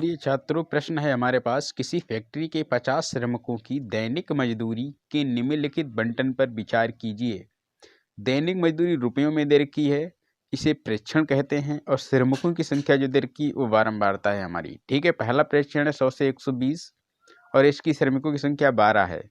प्रिय छात्रों, प्रश्न है हमारे पास, किसी फैक्ट्री के 50 श्रमिकों की दैनिक मजदूरी के निम्नलिखित बंटन पर विचार कीजिए। दैनिक मजदूरी रुपयों में दे रखी है, इसे प्रेक्षण कहते हैं, और श्रमिकों की संख्या जो दे रखी वो बारंबारता है हमारी। ठीक है, पहला प्रेक्षण है 100 से 120 और इसकी श्रमिकों की संख्या 12 है।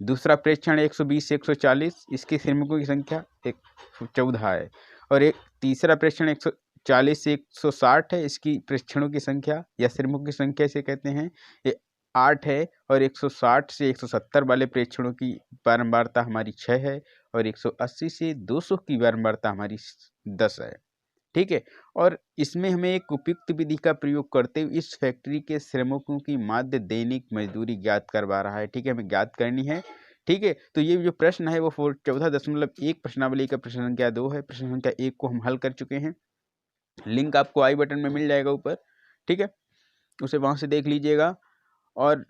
दूसरा प्रेक्षण 120 से 140, इसकी श्रमिकों की संख्या 14 है। और एक तीसरा प्रेक्षण 140 से 160 है, इसकी प्रेक्षणों की संख्या या श्रमिकों की संख्या इसे कहते हैं, ये 8 है। और 160 से 170 वाले प्रेक्षणों की बारंबारता हमारी 6 है और 180 से 200 की बारंबारता हमारी 10 है। ठीक है, और इसमें हमें एक उपयुक्त विधि का प्रयोग करते हुए इस फैक्ट्री के श्रमिकों की माध्य दैनिक मजदूरी ज्ञात करवा रहा है। ठीक है, हमें ज्ञात करनी है। ठीक है, तो ये जो प्रश्न है वो 14.1 प्रश्नावली का प्रश्न संख्या 2 है। प्रश्न संख्या 1 को हम हल कर चुके हैं। लिंक आपको आई बटन में मिल जाएगा ऊपर। ठीक है, उसे वहां से देख लीजिएगा। और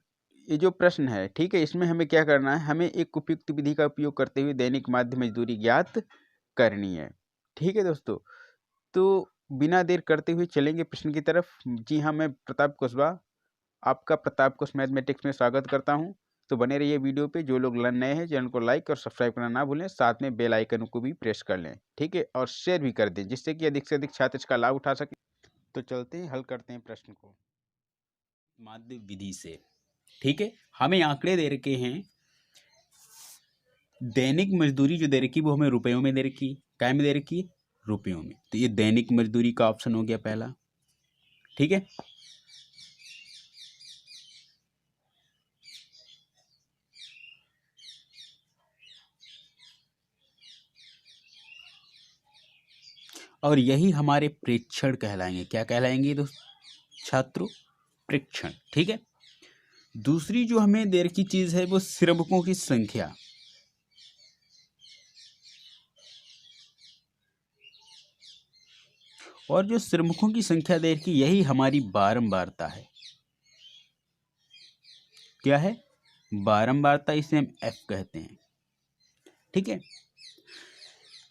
ये जो प्रश्न है, ठीक है, इसमें हमें क्या करना है, हमें एक उपयुक्त विधि का उपयोग करते हुए दैनिक माध्य मजदूरी ज्ञात करनी है। ठीक है दोस्तों, तो बिना देर करते हुए चलेंगे प्रश्न की तरफ। जी हाँ, मैं प्रताप कुशवाहा आपका प्रताप कुश मैथमेटिक्स में स्वागत करता हूं। तो बने रहिए वीडियो पे। जो लोग नए हैं चैनल को लाइक और सब्सक्राइब करना ना भूलें, साथ में बेल आइकन को भी प्रेस कर लें। ठीक है, और शेयर भी कर दें जिससे कि अधिक से अधिक छात्र इसका लाभ उठा सके। तो चलते हैं, हल करते हैं प्रश्न को माध्य विधि से। ठीक है, हमें आंकड़े दे रखे हैं। दैनिक मजदूरी जो दे रखी वो हमें रुपयों में दे रखी, क्या में दे रखी, रुपयों में। तो ये दैनिक मजदूरी का ऑप्शन हो गया पहला। ठीक है, और यही हमारे प्रेक्षण कहलाएंगे। क्या कहलाएंगे दोस्त छात्रों? प्रेक्षण। ठीक है, दूसरी जो हमें दे रखी चीज है वो श्रमिकों की संख्या। और जो श्रमिकों की संख्या दे रखी यही हमारी बारंबारता है। क्या है? बारंबारता, इसे हम एफ कहते हैं। ठीक है,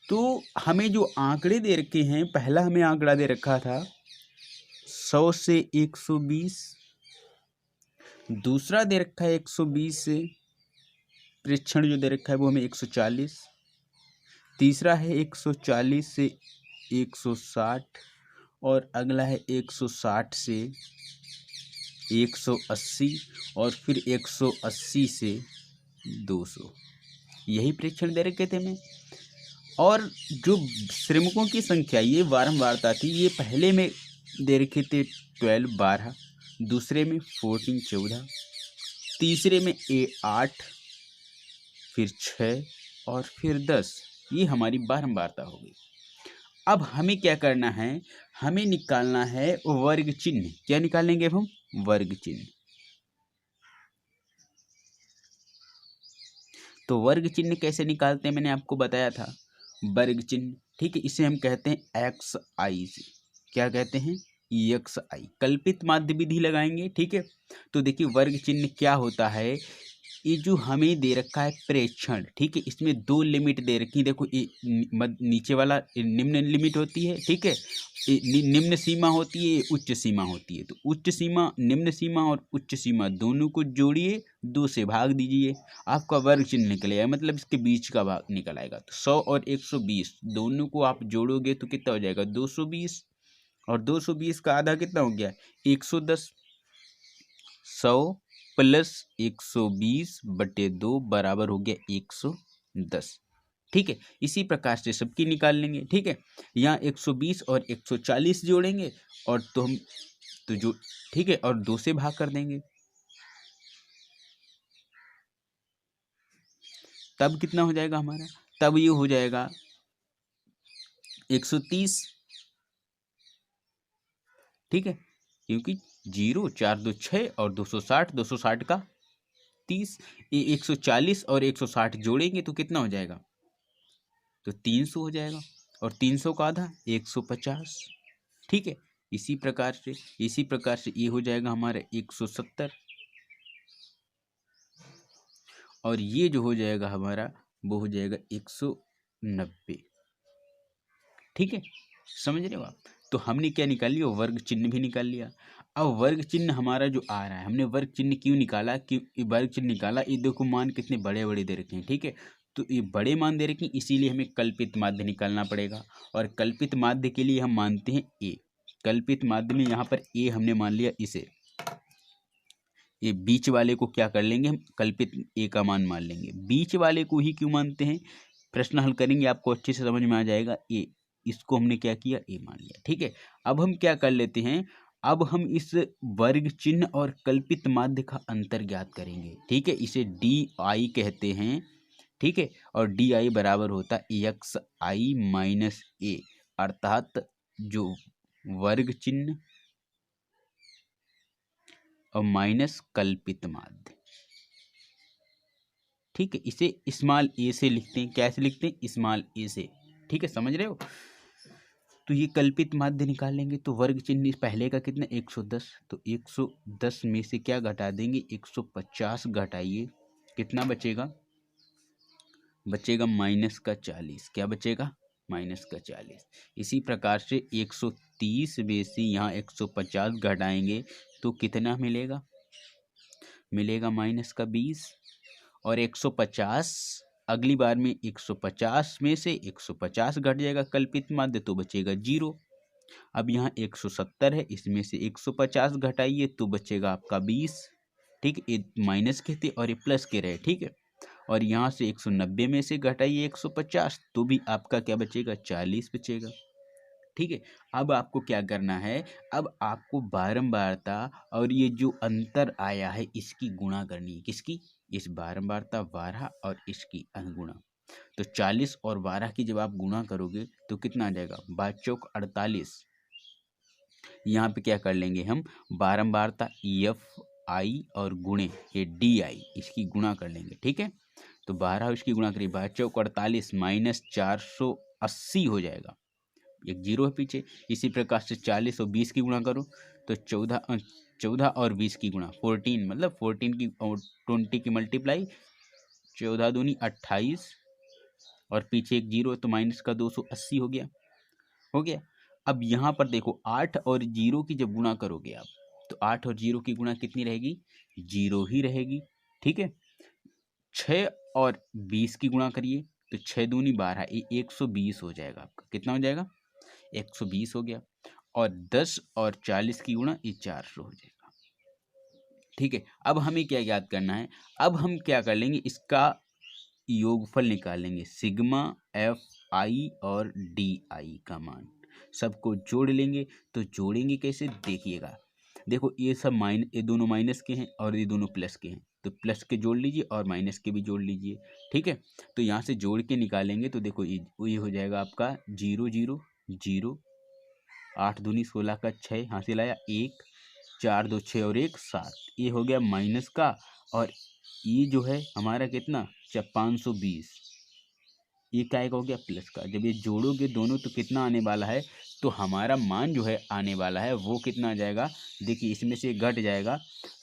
तो हमें जो आंकड़े दे रखे हैं, पहला हमें आंकड़ा दे रखा था 100 से 120, दूसरा दे रखा है 120 से, प्रेक्षण जो दे रखा है वो हमें 140, तीसरा है 140 से 160, और अगला है 160 से 180, और फिर 180 से 200। यही प्रेक्षण दे रखे थे हमें। और जो श्रमिकों की संख्या ये बारंबारता थी, ये पहले में दे रखे थे 12 दूसरे में 14 तीसरे में 8, फिर 6 और फिर 10। ये हमारी बारंबारता हो गई। अब हमें क्या करना है, हमें निकालना है वर्ग चिन्ह। क्या निकालेंगे हम? वर्ग चिन्ह। तो वर्ग चिन्ह कैसे निकालते हैं मैंने आपको बताया था। वर्ग चिन्ह, ठीक है, इसे हम कहते हैं एक्स आई से। क्या कहते हैं? एक्स आई। कल्पित माध्य विधि लगाएंगे। ठीक है, तो देखिए वर्ग चिन्ह क्या होता है। ये जो हमें दे रखा है प्रेक्षण, ठीक है, इसमें दो लिमिट दे रखी। देखो ये नीचे वाला निम्न लिमिट होती है। ठीक है, निम्न सीमा होती है, उच्च सीमा होती है। तो उच्च सीमा, निम्न सीमा और उच्च सीमा दोनों को जोड़िए, 2 से भाग दीजिए, आपका वर्ग चिन्ह निकलेगा, मतलब इसके बीच का भाग निकल आएगा। तो 100 और 120 दोनों को आप जोड़ोगे तो कितना हो जाएगा? 220, और 220 का आधा कितना हो गया? 110। 100 प्लस 120/2 बराबर हो गया 110। ठीक है, इसी प्रकार से सबकी निकाल लेंगे। ठीक है, यहाँ 120 और 140 जोड़ेंगे और तो जो, ठीक है, और 2 से भाग कर देंगे, तब कितना हो जाएगा हमारा? तब ये हो जाएगा 130। ठीक है, क्योंकि 0 4 2 6 और 260 का 30, ये 140 और 160 जोड़ेंगे तो कितना हो जाएगा? तो 300 हो जाएगा, और 300 का आधा 150। ठीक है, इसी प्रकार से ये हो जाएगा हमारा 170, और ये जो हो जाएगा हमारा वो हो जाएगा 190। ठीक है, समझ रहे हो आप? तो हमने क्या निकाल लिया? वर्ग चिन्ह भी निकाल लिया। अब वर्ग चिन्ह हमारा जो आ रहा है, हमने वर्ग चिन्ह क्यों निकाला, वर्ग चिन्ह निकाला, ये देखो मान कितने बड़े बड़े दे रखे हैं, ठीक है। तो ये बड़े मान दे रखे हैं, इसीलिए हमें कल्पित माध्य निकालना पड़ेगा। और कल्पित माध्य के लिए हम मानते हैं ए। कल्पित माध्य में यहाँ पर ए हमने मान लिया, इसे ये बीच वाले को क्या कर लेंगे हम, कल्पित ए का मान मान लेंगे। बीच वाले को ही क्यों मानते हैं, प्रश्न हल करेंगे आपको अच्छे से समझ में आ जाएगा। ए, इसको हमने क्या किया, ए मान लिया, ठीक है। अब हम क्या कर लेते हैं, अब हम इस वर्ग चिन्ह और कल्पित माध्य का अंतर ज्ञात करेंगे, ठीक है। इसे डी आई कहते हैं, ठीक है। और डी आई बराबर होता है एक्स आई माइनस ए, अर्थात जो वर्ग चिन्ह और माइनस कल्पित माध्य, ठीक है। इसे स्मॉल ए से लिखते हैं, कैसे लिखते हैं, स्मॉल ए से, ठीक है, समझ रहे हो। तो ये कल्पित माध्य निकालेंगे तो वर्ग चिन्ह पहले का कितना 110, तो 110 में से क्या घटा देंगे 150 घटाइए, कितना बचेगा, बचेगा माइनस का 40, क्या बचेगा माइनस का 40। इसी प्रकार से 130 में से यहाँ 150 घटाएंगे तो कितना मिलेगा, मिलेगा माइनस का 20। और 150 अगली बार में 150 में से 150 घट जाएगा कल्पित माध्य तो बचेगा 0। अब यहाँ 170 है, इसमें से 150 घटाइए तो बचेगा आपका 20, ठीक है। ये माइनस के थे और ये प्लस के रहे, ठीक है। और यहाँ से 190 में से घटाइए 150 तो भी आपका क्या बचेगा 40 बचेगा, ठीक है। अब आपको क्या करना है, अब आपको बारंबारता और ये जो अंतर आया है इसकी गुणा करनी है, किसकी, इस बारंबारता 12 और इसकी अनुगुणा। तो 40 और 12 की जब आप गुणा करोगे तो कितना आ जाएगा, 12 चौक 48। यहाँ पे क्या कर लेंगे हम, बारंबारता एफ आई और गुणे ये डी आई, इसकी गुणा कर लेंगे, ठीक है। तो 12 इसकी गुणा करिए, 12 चौक 48 माइनस 480 हो जाएगा, एक जीरो है पीछे। इसी प्रकार से 40 और 20 की गुणा करो तो 14 और 20 की गुणा 14, मतलब 14 की और 20 की मल्टीप्लाई, 14 दूनी 28 और पीछे एक जीरो तो माइनस का 280 हो गया, हो गया। अब यहाँ पर देखो 8 और जीरो की जब गुणा करोगे आप तो 8 और जीरो की गुणा कितनी रहेगी, जीरो ही रहेगी, ठीक है। 6 और 20 की गुणा करिए तो 6 दूनी 12, ये 120 हो जाएगा आपका, कितना हो जाएगा 120 हो गया। और 10 और 40 की गुणा ये 400 हो जाएगा, ठीक है। अब हमें क्या याद करना है, अब हम क्या कर लेंगे, इसका योगफल निकालेंगे, सिग्मा एफ आई और डी आई का मान सबको जोड़ लेंगे। तो जोड़ेंगे कैसे, देखिएगा, देखो ये सब ये दोनों माइनस के हैं और ये दोनों प्लस के हैं, तो प्लस के जोड़ लीजिए और माइनस के भी जोड़ लीजिए, ठीक है। तो यहाँ से जोड़ के निकालेंगे तो देखो ये हो जाएगा आपका 0 0 0, 8 दूनी 16 का 6 हासिल आया, 1 4 2 6 और 1 7, ये हो गया माइनस का। और ये जो है हमारा कितना 520, ये क्या हो गया प्लस का। जब ये जोड़ोगे दोनों तो कितना आने वाला है, तो हमारा मान जो है आने वाला है वो कितना आ जाएगा, देखिए इसमें से घट जाएगा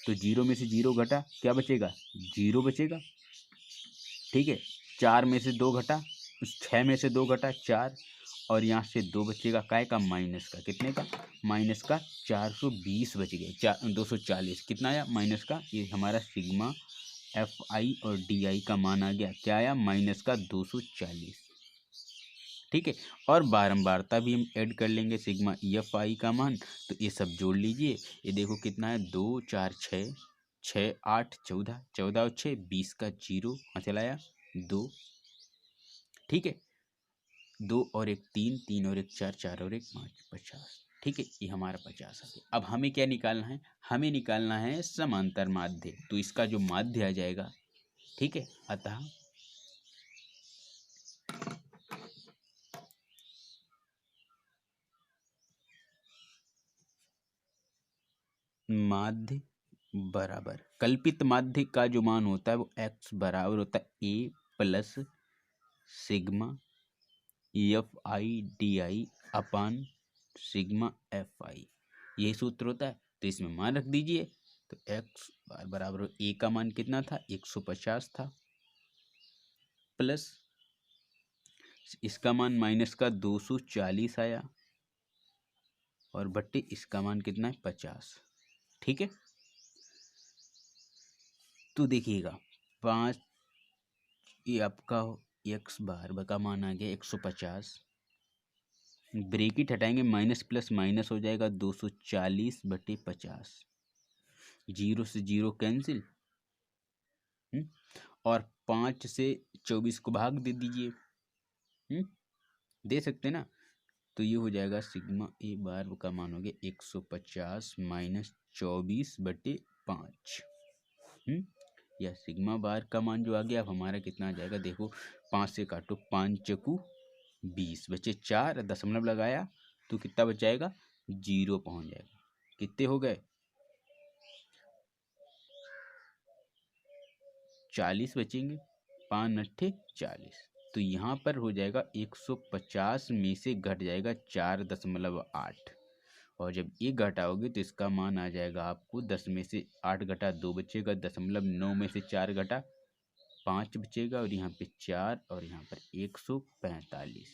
तो 0 में से 0 घटा, क्या बचेगा 0 बचेगा, ठीक है। 4 में से 2 घटा, 6 में से 2 घटा 4, और यहाँ से 2 बचेगा काय का, माइनस का, कितने का, माइनस का 420 बच गए, 240 कितना आया माइनस का, ये हमारा सिग्मा एफ आई और डी आई का मान आ गया, क्या आया माइनस का 240, ठीक है। और बारंबारता भी हम ऐड कर लेंगे, सिग्मा एफ आई का मान, तो ये सब जोड़ लीजिए, ये देखो कितना है 2 4 6 6 8 14, 14 और 6 20 का 0 यहाँ चला आया 2, ठीक है। 2 और 1 3, 3 और 1 4, 4 और 1 5, 50, ठीक है। ये हमारा 50 आ गया। अब हमें क्या निकालना है, हमें निकालना है समांतर माध्य, तो इसका जो माध्य आ जाएगा, ठीक है। अतः माध्य बराबर कल्पित माध्य का जो मान होता है वो x बराबर होता है a plus sigma F I D I upon sigma F I, यही सूत्र होता है। तो इसमें मान रख दीजिए, तो x बराबर a का मान कितना था 150 था, प्लस इसका मान माइनस का 240 आया, और बट्टे इसका मान कितना है 50, ठीक है, तो देखिएगा 5, ये आपका एक्स बार का मान आ गया 150, ब्रेकेट हटाएंगे माइनस प्लस माइनस हो जाएगा 240/50, जीरो से जीरो कैंसिल, और 5 से 24 को भाग दे दीजिए, दे सकते ना, तो ये हो जाएगा सिग्मा ए बार का मान हो गया 150 माइनस 24/5, या सिग्मा बार का मान जो आ गया अब हमारा कितना आ जाएगा, देखो 5 से काटो, 5 चकू 20, बचे 4, दशमलव लगाया तो कितना बच जाएगा, 0 पहुंच जाएगा। कितने हो गए, 40 बचेंगे, 5 अट्ठे 40, तो यहाँ पर हो जाएगा 150 में से घट जाएगा 4.8, और जब ये घटाओगे तो इसका मान आ जाएगा आपको 10 में से 8 घटा 2 बचेगा, 0.9 में से 4 घटा 5 बचेगा, और यहाँ पे 4 और यहाँ पर 145।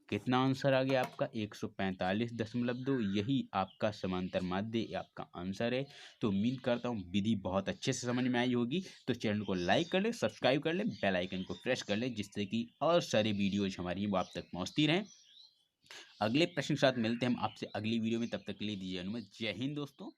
कितना आंसर आ गया आपका, 145.2। यही आपका समांतर माध्य आपका आंसर है। तो उम्मीद करता हूँ विधि बहुत अच्छे से समझ में आई होगी। तो चैनल को लाइक कर ले, सब्सक्राइब कर ले, बेल आइकन को प्रेस कर ले, जिससे कि और सारी वीडियोज हमारी वो आप तक पहुँचती रहें। अगले प्रश्न के साथ मिलते हैं हम आपसे अगली वीडियो में, तब तक के लिए दीजिए अनुमति। जय हिंद दोस्तों।